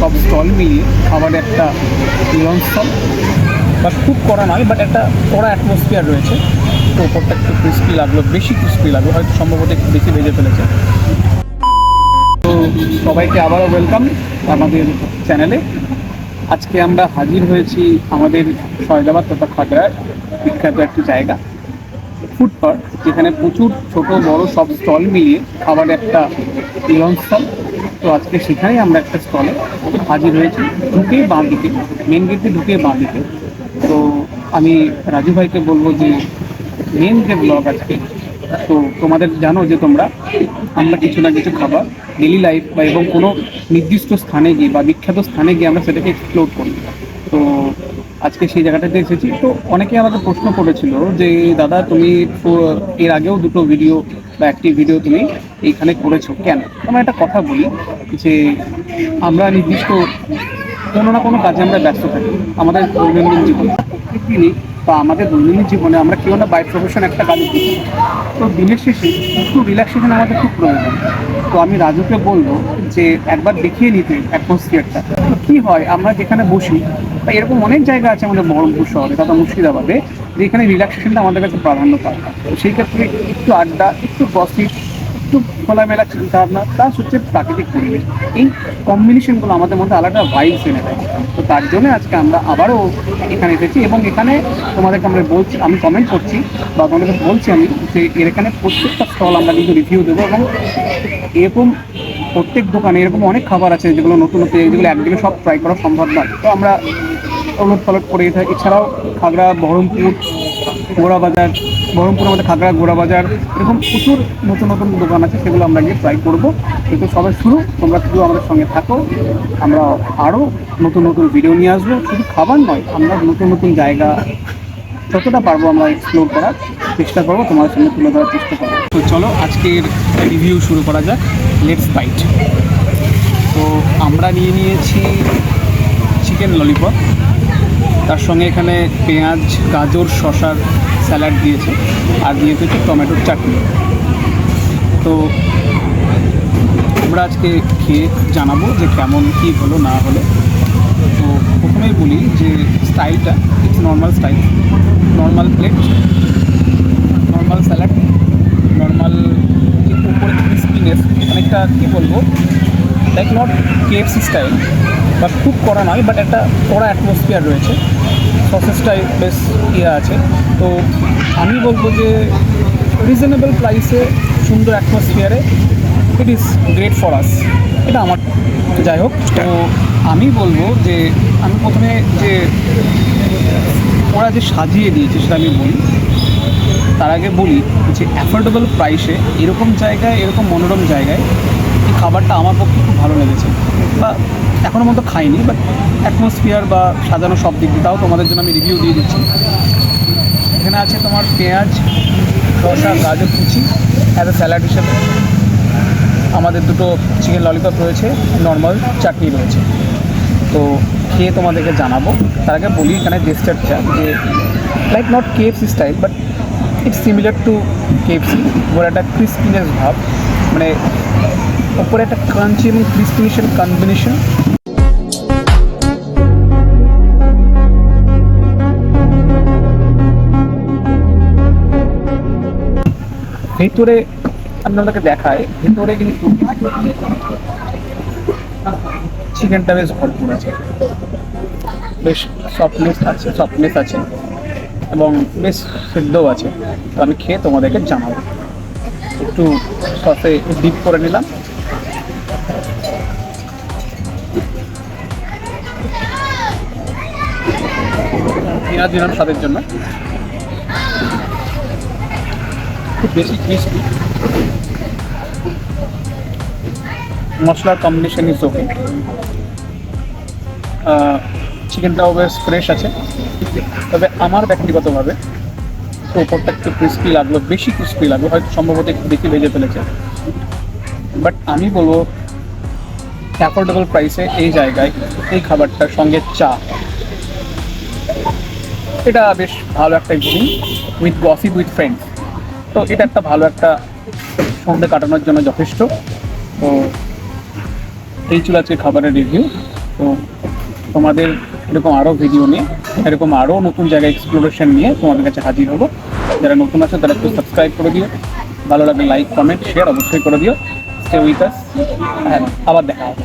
সব স্টল মিলিয়ে খাবারের একটা মিলনস্থল, বাট খুব কড়া নয়, বাট একটা কড়া অ্যাটমসফিয়ার রয়েছে। তো ওপরটা একটু ক্রিস্পি লাগলো, বেশি ক্রিস্পি লাগলো, হয়তো সম্ভবত একটু বেশি ভেজে ফেলেছে। তো সবাইকে আবারও ওয়েলকাম আমাদের চ্যানেলে। আজকে আমরা হাজির হয়েছি আমাদের সয়দাবাদ তথা খাগড়ার বিখ্যাত একটি জায়গা, ফুড পার্ক, যেখানে প্রচুর ছোট বড় সব স্টল মিলিয়ে খাবারের একটা মিলনস্থল। তো আজকে সেখানেই আমরা একটা স্টলে হাজির হয়েছি, ঢুকেই বাঁ দিকে, মেন গেটে ঢুকে বাঁ দিকে। তো আমি রাজু ভাইকে বলবো যে মেন যে ব্লগ আজকে, তো তোমাদের জানো যে আমরা কিছু না কিছু খাবার ডেলি লাইফ বা এবং কোনো নির্দিষ্ট স্থানে গিয়ে বা বিখ্যাত স্থানে গিয়ে আমরা সেটাকে এক্সপ্লোর করি। তো আজকে সেই জায়গাটাতে এসেছি। তো অনেকে আমাকে প্রশ্ন করেছিল যে দাদা তুমি এর আগেও দুটো ভিডিও বা একটি ভিডিও তুমি এইখানে করেছো কেন। আমরা একটা কথা বলি যে আমরা নির্দিষ্ট কোনো না কোনো কাজে আমরা ব্যস্ত থাকি আমাদের দৈনন্দিন জীবনে, প্রত্যেকদিনই বা আমাদের দৈনন্দিন জীবনে আমরা কেউ না বাই প্রফেশন একটা কাজ করি। তো দিনের শেষে একটু রিল্যাক্সেশন আমাদের খুব প্রয়োজন। তো আমি রাজুকে বলবো যে একবার দেখিয়ে নিতে অ্যাটমসফিয়ারটা কী হয়। আমরা যেখানে বসি বা এরকম অনেক জায়গা আছে আমাদের বহরমপুর শহরে তথা মুর্শিদাবাদে, যেখানে রিল্যাক্সেশনটা আমাদের কাছে প্রাধান্য পায়। তো সেই ক্ষেত্রে একটু আড্ডা, একটু গসিপ, একটু খোলামেলা চিন্তাভাবনা, প্লাস হচ্ছে প্রাকৃতিক পরিবেশ, এই কম্বিনেশনগুলো আমাদের মধ্যে আলাদা ভাইবস এনে দেয়। তো তার জন্য আজকে আমরা আবারও এখানে এসেছি এবং এখানে তোমাদেরকে আমি কমেন্ট করছি বা তোমাদেরকে বলছি আমি যে এখানে প্রত্যেকটা স্টল আমরা কিন্তু রিভিউ দেবো এবং এরকম প্রত্যেক দোকানে এরকম অনেক খাবার আছে যেগুলো নতুন নতুন, যেগুলো একদিনে সব ট্রাই করা সম্ভব নয়। তো আমরা ওলট পালট করে থাকি। এছাড়াও খাগড়া, বহরমপুর, গোড়াবাজার, বহরমপুরের মধ্যে খাগড়া, গোড়াবাজার, এরকম প্রচুর নতুন নতুন দোকান আছে, সেগুলো আমরা গিয়ে ট্রাই করবো। কিন্তু সবাই শুরু, তোমরা শুধু আমাদের সঙ্গে থাকো, আমরা আরও নতুন নতুন ভিডিও নিয়ে আসবো। শুধু খাবার নয়, আমরা নতুন নতুন জায়গা যতটা পারবো আমরা এক্সপ্লোর করার চেষ্টা করবো, তোমাদের সঙ্গে তুলে ধরার চেষ্টা করবো। তো চলো আজকের রিভিউ শুরু করা যাক। Let's bite. তো আমরা নিয়ে নিয়েছি চিকেন ললিপপ, তার সঙ্গে এখানে পেঁয়াজ, গাজর, শসার স্যালাড দিয়েছে, আর দিয়েছে হচ্ছে টমেটোর চাটনি। তো আমরা আজকে খেয়ে জানাবো যে কেমন কী হলো না হলো। তো প্রথমেই বলি যে স্টাইলটা it's normal style, normal plate, normal salad, normal যে উপরে ক্রিস্পিনেস, অনেকটা কী বলবো, like not KFC style, but খুব কড়া নয়, বাট একটা কড়া অ্যাটমসফিয়ার রয়েছে। সসেসটাই বেশ আছে। তো আমি বলবো যে রিজনেবল প্রাইসে, সুন্দর অ্যাটমসফিয়ারে, it is great for us. এটা আমার, যাই হোক। তো আমি বলবো যে আমি প্রথমে যে ওরা যে সাজিয়ে দিয়েছে সেটা আমি বলি। তার আগে বলি যে অ্যাফোর্ডেবল প্রাইসে এরকম জায়গায়, এরকম মনোরম জায়গায় এই খাবারটা আমার পক্ষে খুব ভালো লেগেছে। বা এখনও মতো খাইনি, বাট অ্যাটমসফিয়ার বা সাজানো সব দিক দিয়ে, তাও তোমাদের জন্য আমি রিভিউ দিয়ে দিচ্ছি। এখানে আছে তোমার পেঁয়াজ, শসা, গাজর কুচি অ্যাজ এ স্যালাড হিসেবে। আমাদের দুটো চিকেন ললিপপ রয়েছে, নর্মাল চাটনি রয়েছে। তো খেয়ে তোমাদেরকে জানাবো। তার আগে বলি এখানে টেক্সচারটা যে like not KFC style, but it's similar to KFC। ওর একটা ক্রিস্পিনেস ভাব, মানে ওপরে একটা ক্রাঞ্চি এবং ক্রিস্পিনেশন কম্বিনেশন। ভেতরে আপনাদেরকে দেখায়, ভেতরে কিন্তু চিকেনটা বেশ ভরপুর আছে, বেশ সফটনেস আছে এবং বেশ সেদ্ধও আছে। তো আমি খেয়ে তোমাদেরকে জানাবো। একটু সসে ডিপ করে নিলাম। পেঁয়াজ দিলাম স্বাদের জন্য, খুব বেশি ক্রিস্পি, মশলার কম্বিনেশন ইজ ওকে। চিকেনটাও বেশ ফ্রেশ আছে, তবে আমার ব্যক্তিগতভাবে তো ওপরটা একটু ক্রিস্পি লাগলো, বেশি ক্রিস্পি লাগলো, হয়তো সম্ভবত একটু বেশি ভেজে ফেলেছে। বাট আমি বলবো অ্যাফোর্ডেবল প্রাইসে এই জায়গায় এই খাবারটার সঙ্গে চা, এটা বেশ ভালো একটা evening with gossip with friends. তো এটা একটা ভালো একটা সন্ধ্যে কাটানোর জন্য যথেষ্ট। তো এই ছিল আজকে খাবারের রিভিউ। তো তো তোমাদের এরকম আরও ভিডিও নিয়ে, এরকম আরও নতুন জায়গা এক্সপ্লোরেশন নিয়ে তোমাদের কাছে হাজির হবো। যারা নতুন আছে তারা একটু সাবস্ক্রাইব করে দিও, ভালো লাগলে লাইক কমেন্ট শেয়ার অবশ্যই করে দিও। স্টে উইথ আস, আবার দেখা হবে।